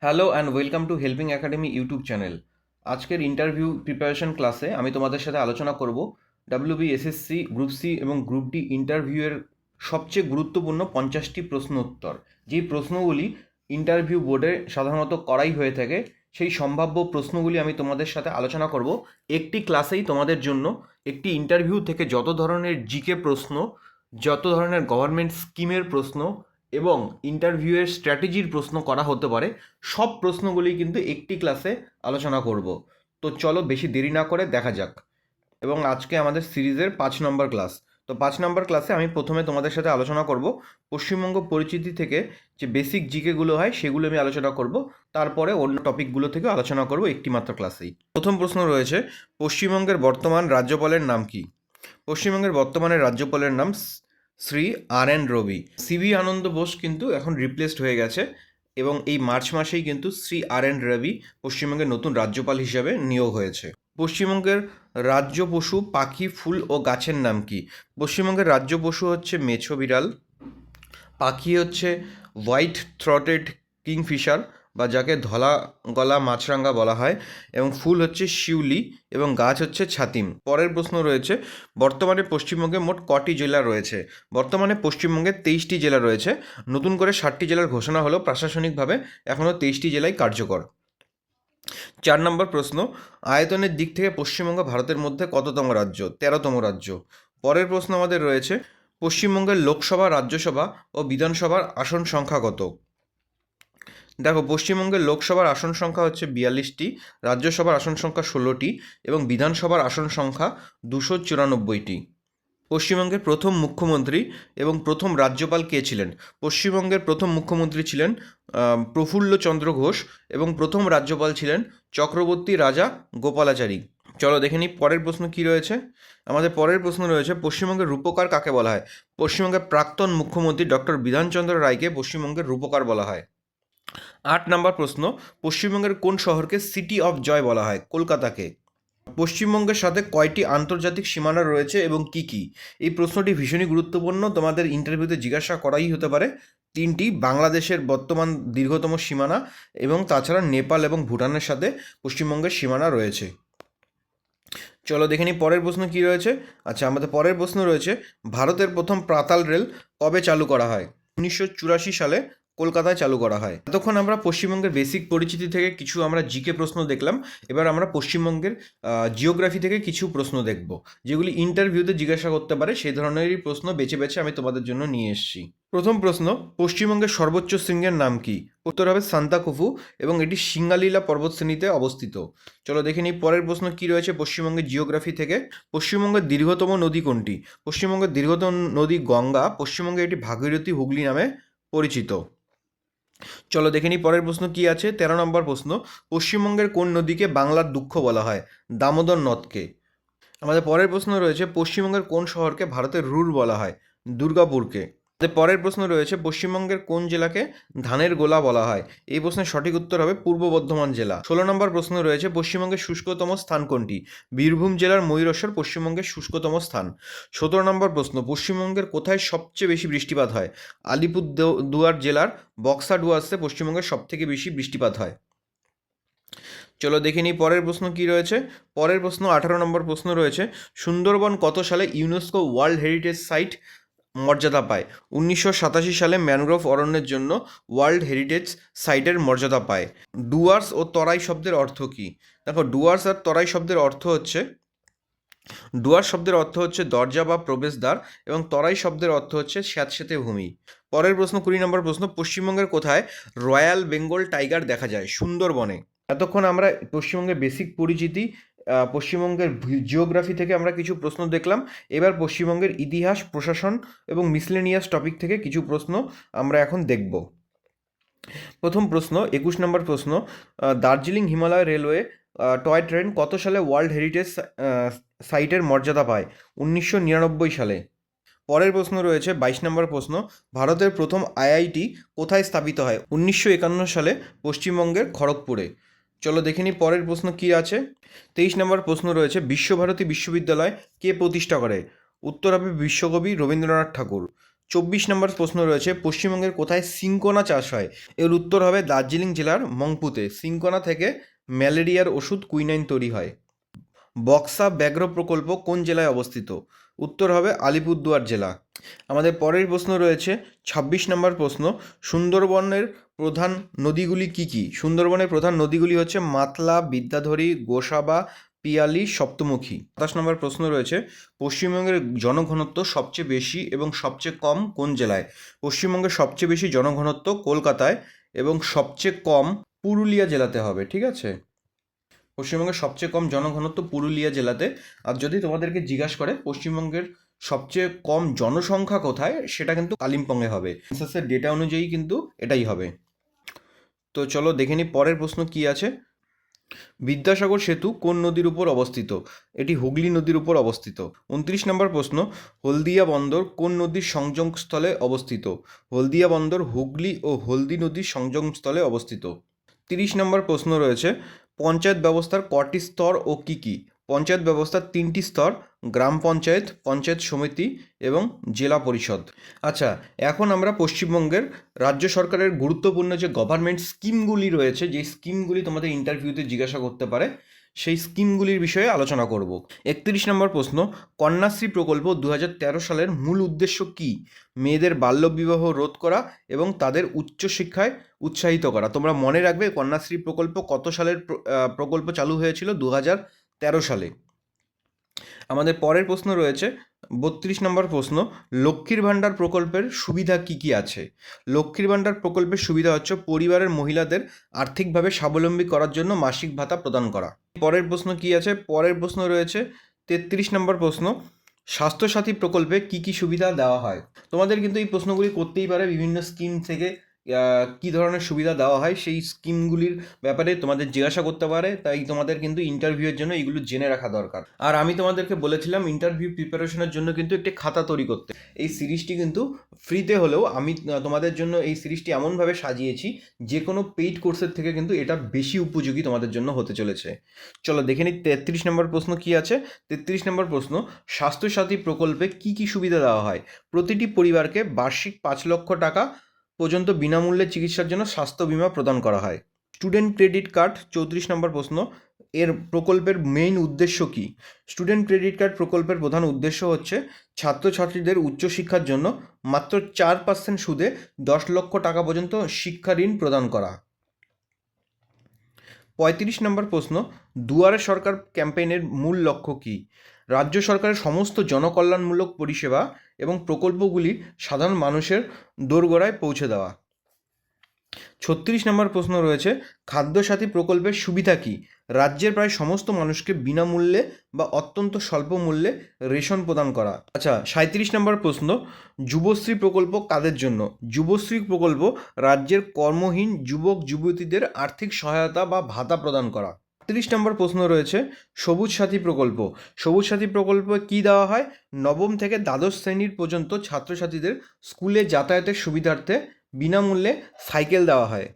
Hello and welcome to helping academy YouTube channel. আজকের interview preparation ক্লাসে আমি তোমাদের সাথে আলোচনা করব ডাব্লিউবিএসএসসি গ্রুপ সি এবং গ্রুপ ডি ইন্টারভিউয়ের সবচেয়ে গুরুত্বপূর্ণ 50টি প্রশ্ন উত্তর। যেই প্রশ্নগুলি ইন্টারভিউ বোর্ডে সাধারণত করাই হয়ে থাকে, সেই সম্ভাব্য প্রশ্নগুলি আমি তোমাদের সাথে আলোচনা করব। একটি ক্লাসেই তোমাদের জন্য একটি ইন্টারভিউ থেকে যত ধরনের জিকে প্রশ্ন, যত ধরনের গভর্নমেন্ট স্কিমের প্রশ্ন এবং ইন্টারভিউয়ের স্ট্র্যাটেজির প্রশ্ন করা হতে পারে, সব প্রশ্নগুলি কিন্তু একটি ক্লাসে আলোচনা করব। তো চলো বেশি দেরি না করে দেখা যাক। এবং আজকে আমাদের সিরিজের 5 নম্বর ক্লাস। তো 5 নম্বর ক্লাসে আমি প্রথমে তোমাদের সাথে আলোচনা করব পশ্চিমবঙ্গ পরিচিতি থেকে যে বেসিক জিকেগুলো হয় সেগুলো আমি আলোচনা করব। তারপরে অন্য টপিকগুলো থেকে আলোচনা করব একটি মাত্র ক্লাসেই। প্রথম প্রশ্ন রয়েছে, পশ্চিমবঙ্গের বর্তমান রাজ্যপালের নাম কি? পশ্চিমবঙ্গের বর্তমানের রাজ্যপালের নাম শ্রী আর এন রবি। সিভি আনন্দ বোস কিন্তু এখন রিপ্লেসড হয়ে গেছে এবং এই মার্চ মাসেই কিন্তু শ্রী আর এন রবি পশ্চিমবঙ্গের নতুন রাজ্যপাল হিসাবে নিয়োগ হয়েছে। পশ্চিমবঙ্গের রাজ্য পশু, পাখি, ফুল ও গাছের নাম কি? পশ্চিমবঙ্গের রাজ্য পশু হচ্ছে মেছো বিড়াল, পাখি হচ্ছে হোয়াইট থ্রটেড কিংফিশার বা যাকে ধলা গলা মাছরাঙা বলা হয়, এবং ফুল হচ্ছে শিউলি এবং গাছ হচ্ছে ছাতিম। পরের প্রশ্ন রয়েছে, বর্তমানে পশ্চিমবঙ্গে মোট কটি জেলা রয়েছে? বর্তমানে পশ্চিমবঙ্গে 23টি জেলা রয়েছে। নতুন করে 60টি জেলার ঘোষণা হলো, প্রশাসনিকভাবে এখনও 23টি জেলাই কার্যকর। 4 নম্বর প্রশ্ন, আয়তনের দিক থেকে পশ্চিমবঙ্গ ভারতের মধ্যে কততম রাজ্য? 13তম রাজ্য। পরের প্রশ্ন আমাদের রয়েছে, পশ্চিমবঙ্গের লোকসভা, রাজ্যসভা ও বিধানসভার আসন সংখ্যা কত? দেখো, পশ্চিমবঙ্গের লোকসভার আসন সংখ্যা হচ্ছে 42টি, রাজ্যসভার আসন সংখ্যা 16টি এবং বিধানসভার আসন সংখ্যা 294টি। পশ্চিমবঙ্গের প্রথম মুখ্যমন্ত্রী এবং প্রথম রাজ্যপাল কে ছিলেন? পশ্চিমবঙ্গের প্রথম মুখ্যমন্ত্রী ছিলেন প্রফুল্লচন্দ্র ঘোষ এবং প্রথম রাজ্যপাল ছিলেন চক্রবর্তী রাজা গোপালাচারী। চলো দেখে নিই পরের প্রশ্ন কি রয়েছে। আমাদের পরের প্রশ্ন রয়েছে, পশ্চিমবঙ্গের রূপকার কাকে বলা হয়? পশ্চিমবঙ্গের প্রাক্তন মুখ্যমন্ত্রী ডক্টর বিধানচন্দ্র রায়কে পশ্চিমবঙ্গের রূপকার বলা হয়। 8 নম্বর প্রশ্ন, পশ্চিমবঙ্গের কোন শহরকে সিটি অফ জয় বলা হয়? কলকাতাকে। পশ্চিমবঙ্গের সাথে কয়টি আন্তর্জাতিক সীমানা রয়েছে এবং কি কি? এই প্রশ্নটি ভীষণই গুরুত্বপূর্ণ, তোমাদের ইন্টারভিউতে জিজ্ঞাসা করাই হতে পারে। 3টি, বাংলাদেশের বর্তমান দীর্ঘতম সীমানা এবং তাছাড়া নেপাল এবং ভুটানের সাথে পশ্চিমবঙ্গের সীমানা রয়েছে। চলো দেখে নিই পরের প্রশ্ন কি রয়েছে। আচ্ছা, আমাদের পরের প্রশ্ন রয়েছে, ভারতের প্রথম পাতাল রেল কবে চালু করা হয়? 1984 সালে কলকাতায় চালু করা হয়। এতক্ষণ আমরা পশ্চিমবঙ্গের বেসিক পরিচিতি থেকে কিছু আমরা জিকে প্রশ্ন দেখলাম। এবার আমরা পশ্চিমবঙ্গের জিওগ্রাফি থেকে কিছু প্রশ্ন দেখব, যেগুলি ইন্টারভিউতে জিজ্ঞাসা করতে পারে। সেই ধরনেরই প্রশ্ন বেছে বেছে আমি তোমাদের জন্য নিয়ে এসেছি। প্রথম প্রশ্ন, পশ্চিমবঙ্গের সর্বোচ্চ শৃঙ্গের নাম কি? উত্তর হবে সান্তাকুফু এবং এটি সিঙ্গালীলা পর্বতশ্রেণীতে অবস্থিত। চলো দেখে নিই পরের প্রশ্ন কি রয়েছে পশ্চিমবঙ্গের জিওগ্রাফি থেকে। পশ্চিমবঙ্গের দীর্ঘতম নদী কোনটি? পশ্চিমবঙ্গের দীর্ঘতম নদী গঙ্গা। পশ্চিমবঙ্গে এটি ভাগীরথী হুগলি নামে পরিচিত। চলো দেখে নিই পরের প্রশ্ন কি আছে। 13 নম্বর প্রশ্ন, পশ্চিমবঙ্গের কোন নদীকে বাংলার দুঃখ বলা হয়? দামোদর নদকে। আমাদের পরের প্রশ্ন রয়েছে, পশ্চিমবঙ্গের কোন শহরকে ভারতের রুর বলা হয়? দুর্গাপুরকে। আমাদের পরের প্রশ্ন রয়েছে, পশ্চিমবঙ্গের কোন জেলাকে ধানের গোলা বলা হয়? এই প্রশ্নের সঠিক উত্তর হবে পূর্ব বর্ধমান জেলা। 16 নম্বর প্রশ্ন রয়েছে, পশ্চিমবঙ্গের শুষ্কতম স্থান কোনটি? বীরভূম জেলার ময়ূরেশ্বর পশ্চিমবঙ্গের শুষ্কতম স্থান। 17 নম্বর প্রশ্ন, পশ্চিমবঙ্গের কোথায় সবচেয়ে বেশি বৃষ্টিপাত হয়? আলিপুরদুয়ার জেলার বক্সা ডুয়ার্সে পশ্চিমবঙ্গের সবথেকে বেশি বৃষ্টিপাত হয়। চলো দেখে নিই পরের প্রশ্ন কি রয়েছে। পরের প্রশ্ন 18 নম্বর প্রশ্ন রয়েছে, সুন্দরবন কত সালে ইউনেস্কো ওয়ার্ল্ড হেরিটেজ সাইট মর্যাদা পায়? 1987 সালে ম্যানগ্রোভ অরণ্যের জন্য ওয়ার্ল্ড হেরিটেজ সাইটের মর্যাদা পায়। ডুয়ার্স ও তরাই শব্দের অর্থ কী? দেখো, ডুয়ার্স আর তরাই শব্দের অর্থ হচ্ছে, ডুয়ার্স শব্দের অর্থ হচ্ছে দরজা বা প্রবেশদ্বার এবং তরাই শব্দের অর্থ হচ্ছে স্যাঁতসেঁতে ভূমি। পরের প্রশ্ন 20 নম্বর প্রশ্ন, পশ্চিমবঙ্গের কোথায় রয়্যাল বেঙ্গল টাইগার দেখা যায়? সুন্দরবনে। এতক্ষণ আমরা পশ্চিমবঙ্গের বেসিক পরিচিতি, পশ্চিমবঙ্গের জিওগ্রাফি থেকে আমরা কিছু প্রশ্ন দেখলাম। এবার পশ্চিমবঙ্গের ইতিহাস, প্রশাসন এবং মিসলেনিয়াস টপিক থেকে কিছু প্রশ্ন আমরা এখন দেখব। প্রথম প্রশ্ন 21 নম্বর প্রশ্ন, Darjeeling Himalaya railway toy train কত সালে ওয়ার্ল্ড হেরিটেজ সাইটের মর্যাদা পায়? 1999 সালে। পরের প্রশ্ন রয়েছে 22 নম্বর প্রশ্ন, ভারতের প্রথম আইআইটি কোথায় স্থাপিত হয়? 1951 সালে পশ্চিমবঙ্গের খড়গপুরে। চলো দেখে নিই পরের প্রশ্ন কী আছে। 23 নম্বর প্রশ্ন রয়েছে, বিশ্বভারতী বিশ্ববিদ্যালয় কে প্রতিষ্ঠা করে? উত্তর হবে বিশ্বকবি রবীন্দ্রনাথ ঠাকুর। 24 নম্বর প্রশ্ন রয়েছে, পশ্চিমবঙ্গের কোথায় সিনকোনা চাষ হয়? এর উত্তর হবে দার্জিলিং জেলার মংপুতে। সিনকোনা থেকে ম্যালেরিয়ার ওষুধ কুইনাইন তৈরি হয়। বক্সা ব্যাঘ্র প্রকল্প কোন জেলায় অবস্থিত? উত্তর হবে আলিপুরদুয়ার জেলা। আমাদের পরের প্রশ্ন রয়েছে 26 নম্বর প্রশ্ন, সুন্দরবনের প্রধান নদীগুলি কি কি? সুন্দরবনের প্রধান নদীগুলি হচ্ছে মাতলা, বিদ্যাধরী, গোসাবা, পিয়ালি, সপ্তমুখী। 27 নম্বর প্রশ্ন রয়েছে, পশ্চিমবঙ্গের জনঘনত্ব সবচেয়ে বেশি এবং সবচেয়ে কম কোন জেলায়? পশ্চিমবঙ্গের সবচেয়ে বেশি জনঘনত্ব কলকাতায় এবং সবচেয়ে কম পুরুলিয়া জেলাতে হবে, ঠিক আছে? পশ্চিমবঙ্গের সবচেয়ে কম জনঘনত্ব পুরুলিয়া জেলাতে। আর যদি তোমাদেরকে জিজ্ঞাসা করে পশ্চিমবঙ্গের সবচেয়ে কম জনসংখ্যা কোথায়, সেটা কিন্তু কালিম্পংয়ে হবে। সেন্সাসের ডেটা অনুযায়ী কিন্তু এটাই হবে। তো চলো দেখে নিই পরের প্রশ্ন কি আছে। বিদ্যাসাগর সেতু কোন নদীর উপর অবস্থিত? এটি হুগলি নদীর উপর অবস্থিত। 29 নম্বর প্রশ্ন, হলদিয়া বন্দর কোন নদীর সংযোগস্থলে অবস্থিত? হলদিয়া বন্দর হুগলি ও হলদি নদীর সংযোগস্থলে অবস্থিত। 30 নম্বর প্রশ্ন রয়েছে, পঞ্চায়েত ব্যবস্থার কটি স্তর ও কি কি? পঞ্চায়েত ব্যবস্থার 3টি স্তর, গ্রাম পঞ্চায়েত, পঞ্চায়েত সমিতি এবং জেলা পরিষদ। আচ্ছা, এখন আমরা পশ্চিমবঙ্গের রাজ্য সরকারের গুরুত্বপূর্ণ যে গভর্নমেন্ট স্কিমগুলি রয়েছে, যে স্কিমগুলি তোমাদের ইন্টারভিউতে জিজ্ঞাসা করতে পারে, সেই স্কিমগুলির বিষয়ে আলোচনা করব। 31 নম্বর প্রশ্ন, কন্যাশ্রী প্রকল্প 2013 সালের মূল উদ্দেশ্য কি? মেয়েদের বাল্যবিবাহ রোধ করা এবং তাদের উচ্চশিক্ষায় উৎসাহিত করা। তোমরা মনে রাখবে কন্যাশ্রী প্রকল্প কত সালের প্রকল্প চালু হয়েছিল? 2013 সালে। আমাদের পরের প্রশ্ন রয়েছে 32 নম্বর প্রশ্ন, লক্ষ্মীর ভাণ্ডার প্রকল্পের সুবিধা কি কি আছে? লক্ষ্মীর ভাণ্ডার প্রকল্পের সুবিধা হচ্ছে পরিবারের মহিলাদের আর্থিকভাবে স্বাবলম্বী করার জন্য মাসিক ভাতা প্রদান করা। পরের প্রশ্ন কি আছে? পরের প্রশ্ন রয়েছে 33 নম্বর প্রশ্ন, স্বাস্থ্যসাথী প্রকল্পে কি কি সুবিধা দেওয়া হয়? তোমাদের কিন্তু এই প্রশ্নগুলি করতেই পারে, বিভিন্ন স্কিম থেকে কী ধরনের সুবিধা দেওয়া হয় সেই স্কিমগুলির ব্যাপারে তোমাদের জিজ্ঞাসা করতে পারে। তাই তোমাদের কিন্তু ইন্টারভিউয়ের জন্য এইগুলো জেনে রাখা দরকার। আর আমি তোমাদেরকে বলেছিলাম ইন্টারভিউ প্রিপারেশনের জন্য কিন্তু একটি খাতা তৈরি করতে। এই সিরিজটি কিন্তু ফ্রিতে হলেও আমি তোমাদের জন্য এই সিরিজটি এমনভাবে সাজিয়েছি, যে কোনো পেইড কোর্সের থেকে কিন্তু এটা বেশি উপযোগী তোমাদের জন্য হতে চলেছে। চলো দেখে নিই 33 নম্বর প্রশ্ন কি আছে। 33 নম্বর প্রশ্ন, স্বাস্থ্যসাথী প্রকল্পে কি কি সুবিধা দেওয়া হয়? প্রতিটি পরিবারকে বার্ষিক 5 লক্ষ টাকা পর্যন্ত বিনামূল্যে চিকিৎসার জন্য স্বাস্থ্য বীমা প্রদান করা হয়। স্টুডেন্ট ক্রেডিট কার্ড 34 নম্বর প্রশ্ন, এর প্রকল্পের মেইন উদ্দেশ্য কি? স্টুডেন্ট ক্রেডিট কার্ড প্রকল্পের প্রধান উদ্দেশ্য হচ্ছে ছাত্রছাত্রীদের উচ্চশিক্ষার জন্য মাত্র 4% সুদে 10 লক্ষ টাকা পর্যন্ত শিক্ষা ঋণ প্রদান করা। 35 নম্বর প্রশ্ন, দুয়ারে সরকার ক্যাম্পেইনের মূল লক্ষ্য কী? রাজ্য সরকারের সমস্ত জনকল্যাণমূলক পরিষেবা এবং প্রকল্পগুলি সাধারণ মানুষের দোরগোড়ায় পৌঁছে দেওয়া। 36 নম্বর প্রশ্ন রয়েছে, খাদ্যসাথী প্রকল্পের সুবিধা কী? রাজ্যের প্রায় সমস্ত মানুষকে বিনামূল্যে বা অত্যন্ত স্বল্প মূল্যে রেশন প্রদান করা। আচ্ছা, 37 নম্বর প্রশ্ন, যুবশ্রী প্রকল্প কাদের জন্য? যুবশ্রী প্রকল্প রাজ্যের কর্মহীন যুবক যুবতীদের আর্থিক সহায়তা বা ভাতা প্রদান করা। 30 নম্বর প্রশ্ন রয়েছে, সবুজ সাথী প্রকল্প। সবুজ সাথী প্রকল্পে কী দেওয়া হয়? নবম থেকে দ্বাদশ শ্রেণীর পর্যন্ত ছাত্রছাত্রীদের স্কুলে যাতায়াতের সুবিধার্থে বিনামূল্যে সাইকেল দেওয়া হয়।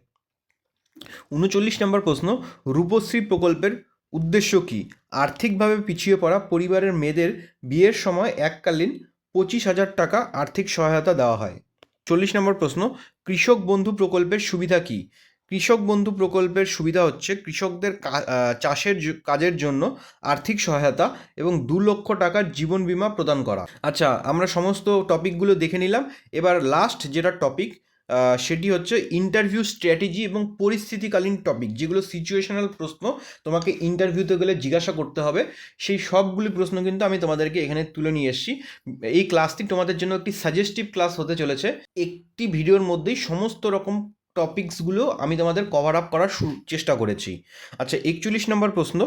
39 নম্বর প্রশ্ন, রূপশ্রী প্রকল্পের উদ্দেশ্য কী? আর্থিকভাবে পিছিয়ে পড়া পরিবারের মেয়েদের বিয়ের সময় এককালীন 25,000 টাকা আর্থিক সহায়তা দেওয়া হয়। 40 নম্বর প্রশ্ন, কৃষক বন্ধু প্রকল্পের সুবিধা কী? কৃষক বন্ধু প্রকল্পের সুবিধা হচ্ছে কৃষকদের চাষের কাজের জন্য আর্থিক সহায়তা এবং 2 লক্ষ টাকার জীবন বীমা প্রদান করা। আচ্ছা, আমরা সমস্ত টপিকগুলো দেখে নিলাম। এবার লাস্ট যেটা টপিক, সেটি হচ্ছে ইন্টারভিউ স্ট্র্যাটেজি এবং পরিস্থিতিকালীন টপিক, যেগুলো সিচুয়েশনাল প্রশ্ন তোমাকে ইন্টারভিউতে গেলে জিজ্ঞাসা করতে হবে। সেই সবগুলি প্রশ্ন কিন্তু আমি তোমাদেরকে এখানে তুলে নিয়ে এসেছি। এই ক্লাসটি তোমাদের জন্য একটি সাজেস্টিভ ক্লাস হতে চলেছে। একটি ভিডিওর মধ্যেই সমস্ত রকম টপিকসগুলো আমি তোমাদের কভার আপ করার চেষ্টা করেছি। আচ্ছা, 41 নম্বর প্রশ্ন,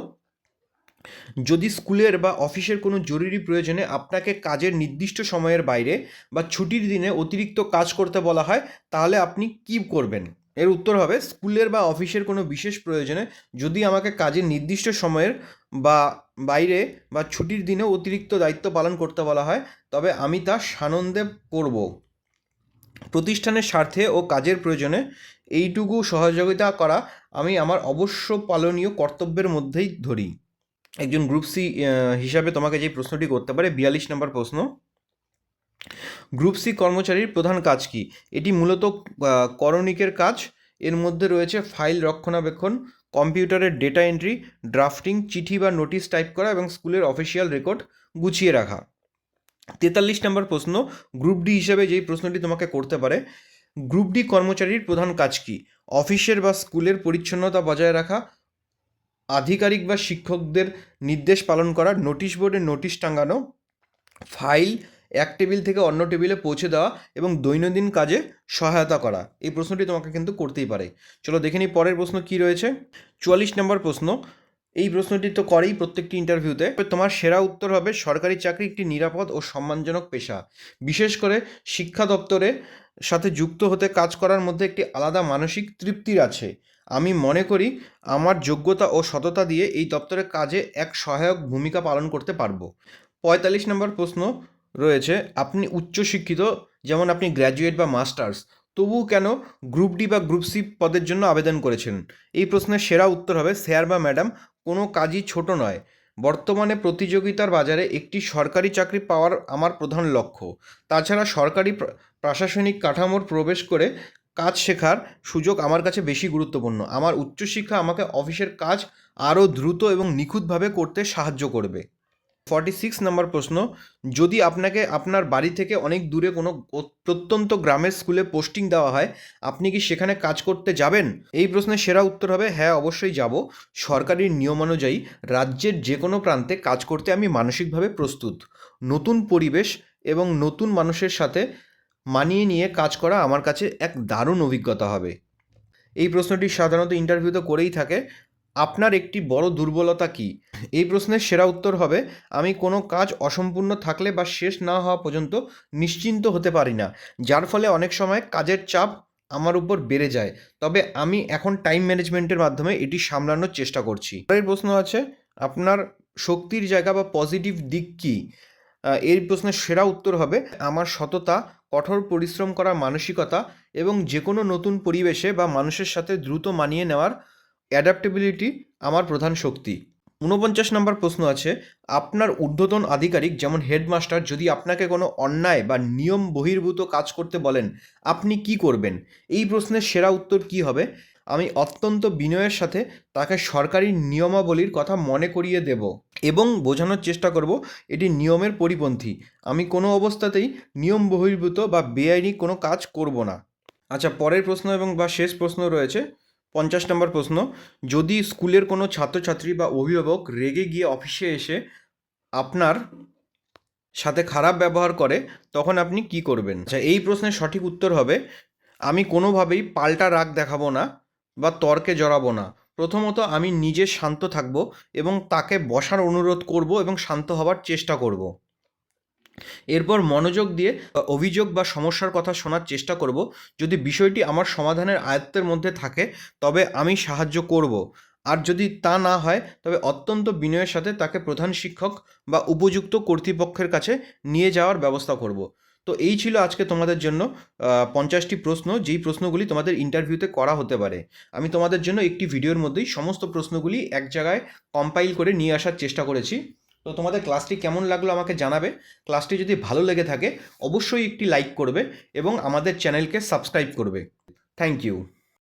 যদি স্কুলের বা অফিসের কোনো জরুরি প্রয়োজনে আপনাকে কাজের নির্দিষ্ট সময়ের বাইরে বা ছুটির দিনে অতিরিক্ত কাজ করতে বলা হয়, তাহলে আপনি কী করবেন? এর উত্তর হবে, স্কুলের বা অফিসের কোনো বিশেষ প্রয়োজনে যদি আমাকে কাজের নির্দিষ্ট সময়ের বা বাইরে বা ছুটির দিনে অতিরিক্ত দায়িত্ব পালন করতে বলা হয়, তবে আমি তা সানন্দে করব। প্রতিষ্ঠানের স্বার্থে ও কাজের প্রয়োজনে এইটুকু সহযোগিতা করা আমি আমার অবশ্য পালনীয় কর্তব্যের মধ্যেই ধরি। একজন গ্রুপ সি হিসাবে তোমাকে যে প্রশ্নটি করতে পারে, 42 নম্বর প্রশ্ন, গ্রুপ সি কর্মচারীর প্রধান কাজ কি? এটি মূলত করণিকের কাজ। এর মধ্যে রয়েছে ফাইল রক্ষণাবেক্ষণ, কম্পিউটারের ডেটা এন্ট্রি, ড্রাফটিং, চিঠি বা নোটিশ টাইপ করা এবং স্কুলের অফিসিয়াল রেকর্ড গুছিয়ে রাখা। 43 নম্বর প্রশ্ন, গ্রুপ ডি হিসেবে যেই প্রশ্নটি তোমাকে করতে পারে, গ্রুপ ডি কর্মচারীর প্রধান কাজ কি? অফিসের বা স্কুলের পরিচ্ছন্নতা বজায় রাখা, আধিকারিক বা শিক্ষকদের নির্দেশ পালন করা, নোটিশ বোর্ডে নোটিশ টাঙানো, ফাইল এক টেবিল থেকে অন্য টেবিলে পৌঁছে দেওয়া এবং দৈনন্দিন কাজে সহায়তা করা। এই প্রশ্নটি তোমাকে কিন্তু করতেই পারে। চলো দেখে নিই পরের প্রশ্ন কি রয়েছে। 44 নম্বর প্রশ্ন, এই প্রশ্নটি তো করেই প্রত্যেকটি ইন্টারভিউতে। তোমার সেরা উত্তর হবে সরকারি চাকরি একটি নিরাপদ ও সম্মানজনক পেশা। বিশেষ করে শিক্ষা দপ্তরে সাথে যুক্ত হতে কাজ করার মধ্যে একটি আলাদা মানসিক তৃপ্তির আছে। আমি মনে করি আমার যোগ্যতা ও সততা দিয়ে এই দপ্তরের কাজে এক সহায়ক ভূমিকা পালন করতে পারবো। 45 নম্বর প্রশ্ন রয়েছে, আপনি উচ্চশিক্ষিত, যেমন আপনি গ্র্যাজুয়েট বা মাস্টার্স, তবুও কেন গ্রুপ ডি বা গ্রুপ সি পদের জন্য আবেদন করেছেন? এই প্রশ্নের সেরা উত্তর হবে, স্যার বা ম্যাডাম, কোনো কাজই ছোট নয়। বর্তমানে প্রতিযোগিতার বাজারে একটি সরকারি চাকরি পাওয়ার আমার প্রধান লক্ষ্য। তাছাড়া সরকারি প্রশাসনিক কাঠামোর প্রবেশ করে কাজ শেখার সুযোগ আমার কাছে বেশি গুরুত্বপূর্ণ। আমার উচ্চশিক্ষা আমাকে অফিসের কাজ আরও দ্রুত এবং নিখুঁতভাবে করতে সাহায্য করবে। 46 নম্বর প্রশ্ন, যদি আপনাকে আপনার বাড়ি থেকে অনেক দূরে কোনো প্রত্যন্ত গ্রামের স্কুলে পোস্টিং দেওয়া হয়, আপনি কি সেখানে কাজ করতে যাবেন? এই প্রশ্নের সেরা উত্তর হবে, হ্যাঁ, অবশ্যই যাব। সরকারি নিয়ম অনুযায়ী রাজ্যের যে কোনো প্রান্তে কাজ করতে আমি মানসিকভাবে প্রস্তুত। নতুন পরিবেশ এবং নতুন মানুষের সাথে মানিয়ে নিয়ে কাজ করা আমার কাছে এক দারুণ অভিজ্ঞতা হবে। এই প্রশ্নটি সাধারণত ইন্টারভিউতে করেই থাকে। আপনার একটি বড় দুর্বলতা কী? এই প্রশ্নের সেরা উত্তর হবে, আমি কোনো কাজ অসম্পূর্ণ থাকলে বা শেষ না হওয়া পর্যন্ত নিশ্চিন্ত হতে পারি না, যার ফলে অনেক সময় কাজের চাপ আমার উপর বেড়ে যায়। তবে আমি এখন টাইম ম্যানেজমেন্টের মাধ্যমে এটি সামলানোর চেষ্টা করছি। পরের প্রশ্ন আছে, আপনার শক্তির জায়গা বা পজিটিভ দিক কী? এই প্রশ্নের সেরা উত্তর হবে, আমার সততা, কঠোর পরিশ্রম করার মানসিকতা এবং যে কোনো নতুন পরিবেশে বা মানুষের সাথে দ্রুত মানিয়ে নেওয়ার অ্যাডাপ্টেবিলিটি আমার প্রধান শক্তি। 49 নম্বর প্রশ্ন আছে, আপনার ঊর্ধ্বতন আধিকারিক যেমন হেডমাস্টার যদি আপনাকে কোনো অন্যায় বা নিয়ম বহির্ভূত কাজ করতে বলেন, আপনি কি করবেন? এই প্রশ্নের সেরা উত্তর কি হবে? আমি অত্যন্ত বিনয়ের সাথে তাকে সরকারি নিয়মাবলীর কথা মনে করিয়ে দেব এবং বোঝানোর চেষ্টা করব এটি নিয়মের পরিপন্থী। আমি কোনো অবস্থাতেই নিয়ম বহির্ভূত বা বেআইনি কোনো কাজ করব না। আচ্ছা, পরের প্রশ্ন এবং বা শেষ প্রশ্ন রয়েছে 50 নম্বর প্রশ্ন, যদি স্কুলের কোনো ছাত্রছাত্রী বা অভিভাবক রেগে গিয়ে অফিসে এসে আপনার সাথে খারাপ ব্যবহার করে, তখন আপনি কি করবেন? আচ্ছা, এই প্রশ্নের সঠিক উত্তর হবে, আমি কোনোভাবেই পাল্টা রাগ দেখাবো না বা তর্কে জড়াবো না। প্রথমত আমি নিজে শান্ত থাকবো এবং তাকে বসার অনুরোধ করব এবং শান্ত হওয়ার চেষ্টা করব। এরপর মনোযোগ দিয়ে অভিযোগ বা সমস্যার কথা শোনার চেষ্টা করব। যদি বিষয়টি আমার সমাধানের আয়ত্তের মধ্যে থাকে তবে আমি সাহায্য করব। আর যদি তা না হয় তবে অত্যন্ত বিনয়ের সাথে তাকে প্রধান শিক্ষক বা উপযুক্ত কর্তৃপক্ষের কাছে নিয়ে যাওয়ার ব্যবস্থা করব। তো এই ছিল আজকে তোমাদের জন্য 50টি প্রশ্ন, যেই প্রশ্নগুলি তোমাদের ইন্টারভিউতে করা হতে পারে। আমি তোমাদের জন্য একটি ভিডিওর মধ্যেই সমস্ত প্রশ্নগুলি এক জায়গায় কম্পাইল করে নিয়ে আসার চেষ্টা করেছি। তো তোমাদের ক্লাসটি কেমন লাগলো আমাকে জানাবে। ক্লাসটি যদি ভালো লেগে থাকে অবশ্যই একটি লাইক করবে এবং আমাদের চ্যানেলকে সাবস্ক্রাইব করবে। Thank you.